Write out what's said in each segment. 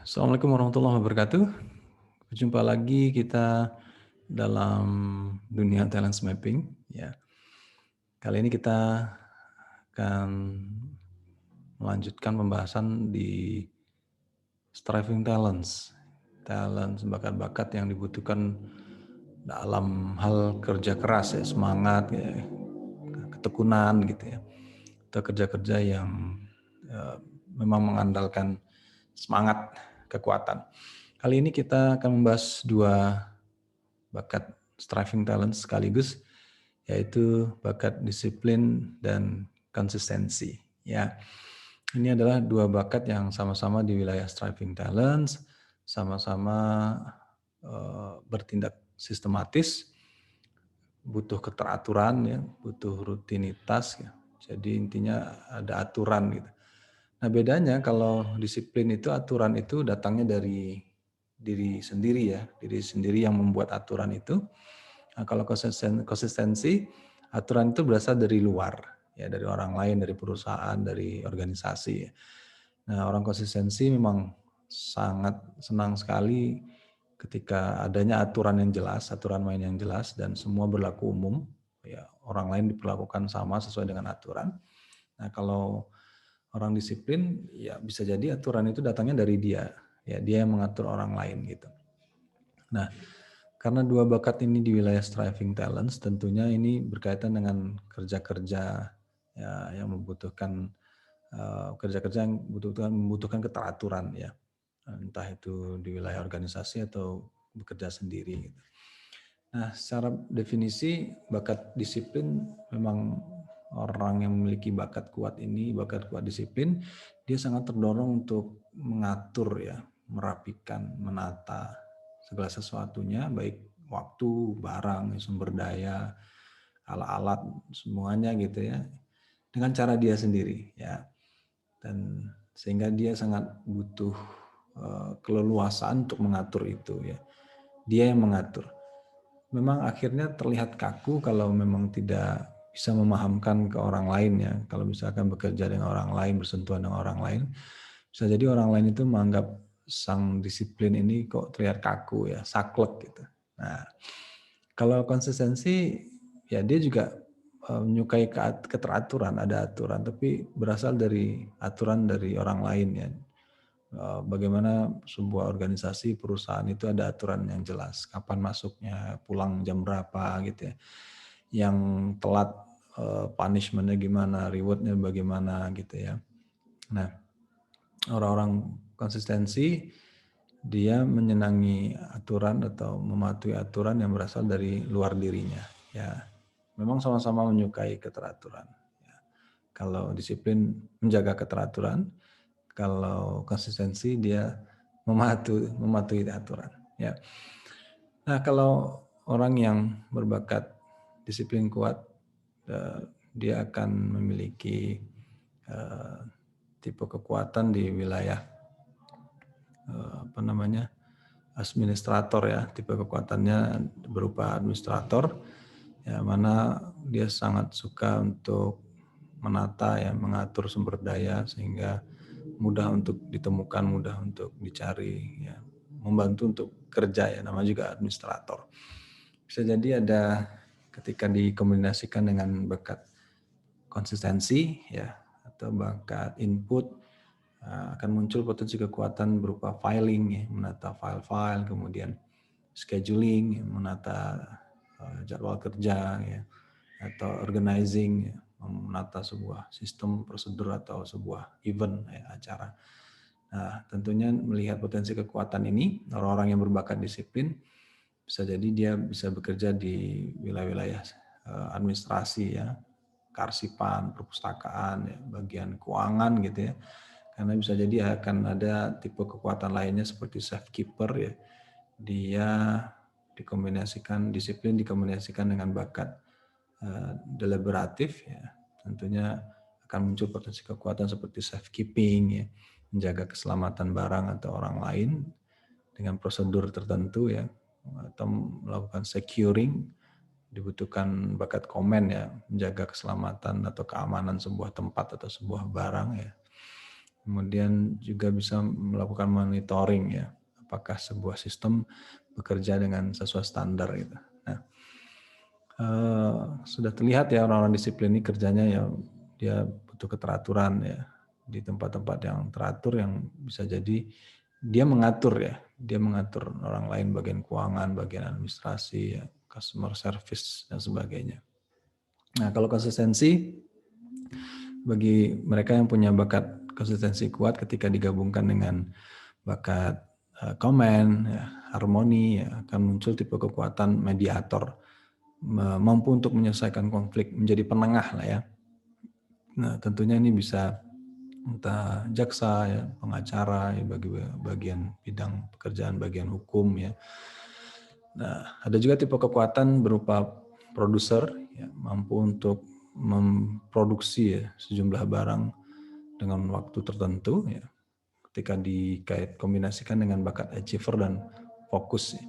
Assalamualaikum warahmatullahi wabarakatuh. Berjumpa lagi kita dalam dunia talent mapping. Ya, kali ini kita akan melanjutkan pembahasan di striving talents, talent bakat-bakat yang dibutuhkan dalam hal kerja keras, ya, semangat, ya, ketekunan gitu ya, atau kerja-kerja yang eh, memang mengandalkan semangat, kekuatan. Kali ini kita akan membahas dua bakat striving talent sekaligus, yaitu bakat disiplin dan konsistensi. Ya, ini adalah dua bakat yang sama-sama di wilayah striving talents, sama-sama bertindak sistematis, butuh keteraturan, ya, butuh rutinitas. Ya. Jadi intinya ada aturan gitu. Nah, bedanya kalau disiplin itu, aturan itu datangnya dari diri sendiri, ya, diri sendiri yang membuat aturan itu. Nah, kalau konsistensi, aturan itu berasal dari luar, ya, dari orang lain, dari perusahaan, dari organisasi. Ya. Nah, orang konsistensi memang sangat senang sekali ketika adanya aturan yang jelas, aturan main yang jelas, dan semua berlaku umum. Ya, orang lain diperlakukan sama sesuai dengan aturan. Nah, kalau orang disiplin, ya bisa jadi aturan itu datangnya dari dia, ya, dia yang mengatur orang lain gitu. Nah, karena dua bakat ini di wilayah striving talents, tentunya ini berkaitan dengan kerja-kerja, ya, yang membutuhkan kerja-kerja yang membutuhkan keteraturan, ya, entah itu di wilayah organisasi atau bekerja sendiri. Gitu. Nah, secara definisi bakat disiplin, memang orang yang memiliki bakat kuat ini, bakat kuat disiplin, dia sangat terdorong untuk mengatur, ya, merapikan, menata segala sesuatunya, baik waktu, barang, sumber daya, alat-alat, semuanya gitu ya, dengan cara dia sendiri, ya. Dan sehingga dia sangat butuh keleluasaan untuk mengatur itu, ya. Dia yang mengatur. Memang akhirnya terlihat kaku kalau memang tidak bisa memahamkan ke orang lain, ya. Kalau misalkan bekerja dengan orang lain, bersentuhan dengan orang lain, bisa jadi orang lain itu menganggap sang disiplin ini kok terlihat kaku, ya, saklek gitu. Nah, kalau konsistensi, ya dia juga menyukai keteraturan, ada aturan, tapi berasal dari aturan dari orang lain, ya. Bagaimana sebuah organisasi, perusahaan itu ada aturan yang jelas, kapan masuknya, pulang jam berapa gitu ya. Yang telat punishment-nya gimana, reward-nya bagaimana gitu ya. Nah, orang-orang konsistensi, dia menyenangi aturan atau mematuhi aturan yang berasal dari luar dirinya. Ya, memang sama-sama menyukai keteraturan. Ya. Kalau disiplin menjaga keteraturan, kalau konsistensi dia mematuhi aturan. Ya. Nah, kalau orang yang berbakat disiplin kuat, dia akan memiliki tipe kekuatan di wilayah administrator, ya. Tipe kekuatannya berupa administrator, ya, mana dia sangat suka untuk menata, ya, mengatur sumber daya sehingga mudah untuk ditemukan, mudah untuk dicari, ya, membantu untuk kerja, ya, namanya juga administrator. Bisa jadi ada ketika dikombinasikan dengan bakat konsistensi, ya, atau bakat input, akan muncul potensi kekuatan berupa filing, ya, menata file-file, kemudian scheduling, ya, menata jadwal kerja, ya, atau organizing, ya, menata sebuah sistem prosedur atau sebuah event, ya, acara. Nah, tentunya melihat potensi kekuatan ini, orang-orang yang berbakat disiplin bisa jadi dia bisa bekerja di wilayah-wilayah administrasi, ya, kearsipan, perpustakaan, ya, bagian keuangan gitu ya. Karena bisa jadi akan ada tipe kekuatan lainnya seperti safekeeper, ya. Dia disiplin dikombinasikan dengan bakat deliberatif, ya. Tentunya akan muncul potensi kekuatan seperti safekeeping, ya, menjaga keselamatan barang atau orang lain dengan prosedur tertentu, ya, atau melakukan securing, dibutuhkan bakat komen, ya, menjaga keselamatan atau keamanan sebuah tempat atau sebuah barang, ya. Kemudian juga bisa melakukan monitoring ya, apakah sebuah sistem bekerja dengan sesuai standar gitu. Nah, sudah terlihat ya orang-orang disiplin ini kerjanya ya dia butuh keteraturan ya di tempat-tempat yang teratur yang bisa jadi dia mengatur orang lain bagian keuangan, bagian administrasi, ya, customer service dan sebagainya. Nah, kalau konsistensi bagi mereka yang punya bakat konsistensi kuat ketika digabungkan dengan bakat komen, ya, harmoni, ya, akan muncul tipe kekuatan mediator, mampu untuk menyelesaikan konflik, menjadi penengah lah ya. Nah, tentunya ini bisa entah jaksa, ya, pengacara, ya, bagi bagian bidang pekerjaan, bagian hukum ya. Nah, ada juga tipe kekuatan berupa produser, ya, mampu untuk memproduksi ya, sejumlah barang dengan waktu tertentu ya, ketika dikait kombinasikan dengan bakat achiever dan fokus ya,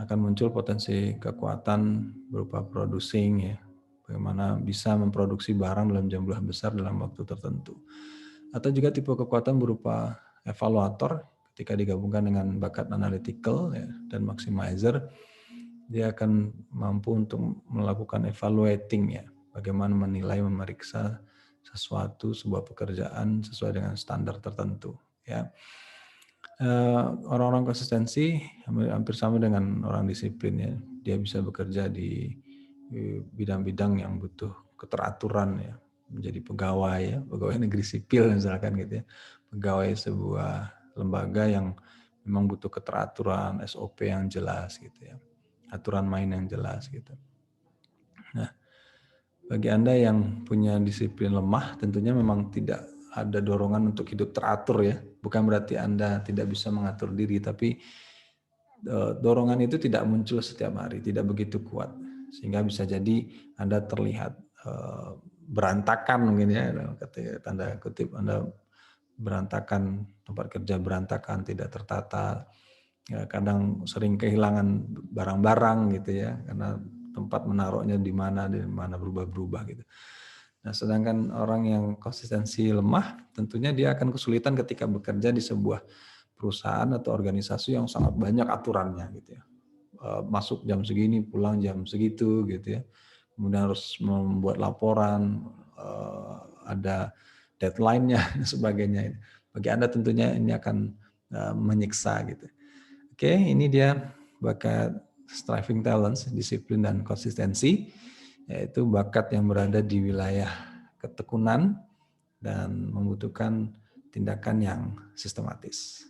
akan muncul potensi kekuatan berupa producing ya, bagaimana bisa memproduksi barang dalam jumlah besar dalam waktu tertentu. Atau juga tipe kekuatan berupa evaluator ketika digabungkan dengan bakat analytical ya, dan maximizer, dia akan mampu untuk melakukan evaluating ya, bagaimana menilai, memeriksa sesuatu, sebuah pekerjaan sesuai dengan standar tertentu ya. Orang-orang konsistensi hampir sama dengan orang disiplin ya. Dia bisa bekerja di bidang-bidang yang butuh keteraturan ya, menjadi pegawai ya, pegawai negeri sipil misalkan gitu ya, pegawai sebuah lembaga yang memang butuh keteraturan, SOP yang jelas gitu ya, aturan main yang jelas gitu. Nah, bagi Anda yang punya disiplin lemah, tentunya memang tidak ada dorongan untuk hidup teratur ya. Bukan berarti Anda tidak bisa mengatur diri, tapi dorongan itu tidak muncul setiap hari, tidak begitu kuat. Sehingga bisa jadi Anda terlihat berantakan mungkin ya, tanda kutip Anda berantakan, tempat kerja berantakan, tidak tertata, ya, kadang sering kehilangan barang-barang gitu ya, karena tempat menaruhnya di mana berubah-berubah gitu. Nah, sedangkan orang yang konsistensi lemah, tentunya dia akan kesulitan ketika bekerja di sebuah perusahaan atau organisasi yang sangat banyak aturannya gitu ya. Masuk jam segini, pulang jam segitu gitu ya. Kemudian harus membuat laporan, ada deadline-nya dan sebagainya. Bagi Anda tentunya ini akan menyiksa gitu. Oke, ini dia bakat striving talents, disiplin dan konsistensi, yaitu bakat yang berada di wilayah ketekunan dan membutuhkan tindakan yang sistematis.